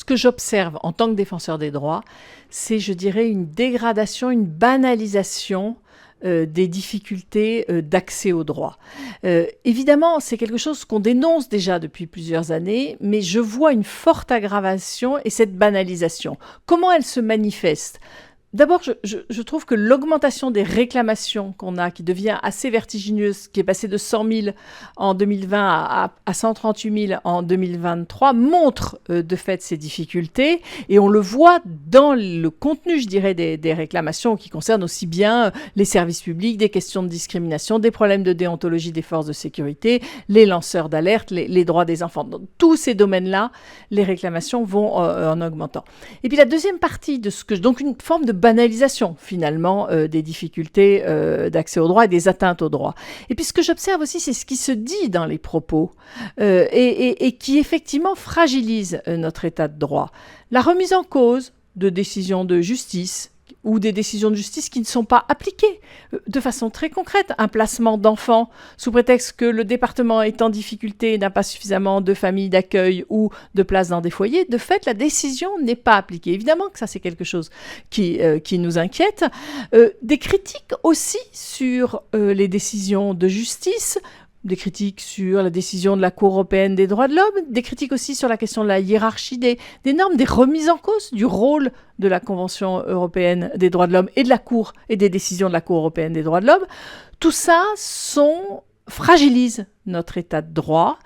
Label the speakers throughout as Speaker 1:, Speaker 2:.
Speaker 1: que j'observe en tant que défenseur des droits, c'est, je dirais, une dégradation, une banalisation des difficultés d'accès aux droits. Évidemment, c'est quelque chose qu'on dénonce déjà depuis plusieurs années, mais je vois une forte aggravation et cette banalisation. Comment elle se manifeste ? D'abord, je trouve que l'augmentation des réclamations qu'on a, qui devient assez vertigineuse, qui est passée de 100 000 en 2020 à 138 000 en 2023, montre de fait ces difficultés. Et on le voit dans le contenu, je dirais, des réclamations qui concernent aussi bien les services publics, des questions de discrimination, des problèmes de déontologie des forces de sécurité, les lanceurs d'alerte, les droits des enfants. Dans tous ces domaines-là, les réclamations vont en augmentant. Et puis la deuxième partie de ce que... Donc une forme de banalisation, finalement, des difficultés d'accès aux droits et des atteintes aux droits. Et puis, ce que j'observe aussi, c'est ce qui se dit dans les propos et qui, effectivement, fragilise notre état de droit. La remise en cause de décisions de justice ou des décisions de justice qui ne sont pas appliquées de façon très concrète. Un placement d'enfants sous prétexte que le département est en difficulté et n'a pas suffisamment de familles d'accueil ou de places dans des foyers. De fait, la décision n'est pas appliquée. Évidemment que ça, c'est quelque chose qui nous inquiète. Des critiques aussi sur les décisions de justice, des critiques sur la décision de la Cour européenne des droits de l'homme, des critiques aussi sur la question de la hiérarchie des normes, des remises en cause du rôle de la Convention européenne des droits de l'homme et de la Cour et des décisions de la Cour européenne des droits de l'homme. Tout ça fragilise notre état de droit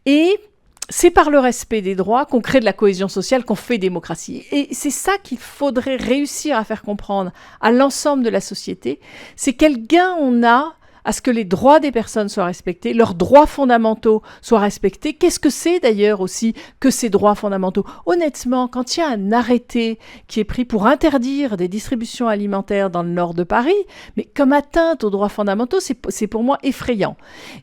Speaker 1: et c'est par le respect des droits qu'on crée de la cohésion sociale, qu'on fait démocratie. Et c'est ça qu'il faudrait réussir à faire comprendre à l'ensemble de la société, c'est quel gain on a à ce que les droits des personnes soient respectés, leurs droits fondamentaux soient respectés. Qu'est-ce que c'est d'ailleurs aussi que ces droits fondamentaux ? Honnêtement, quand il y a un arrêté qui est pris pour interdire des distributions alimentaires dans le nord de Paris, mais comme atteinte aux droits fondamentaux, c'est pour moi effrayant.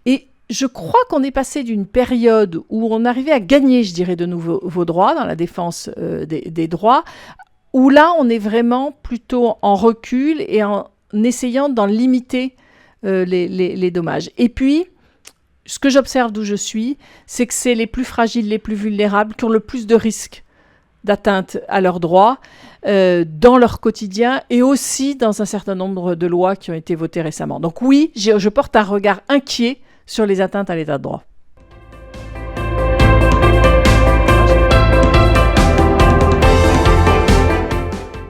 Speaker 1: Et je crois qu'on est passé d'une période où on arrivait à gagner, je dirais, de nouveaux droits dans la défense des droits, où là, on est vraiment plutôt en recul et en essayant d'en limiter les dommages. Et puis, ce que j'observe d'où je suis, c'est que c'est les plus fragiles, les plus vulnérables qui ont le plus de risques d'atteinte à leurs droits dans leur quotidien et aussi dans un certain nombre de lois qui ont été votées récemment. Donc oui, je porte un regard inquiet sur les atteintes à l'état de droit.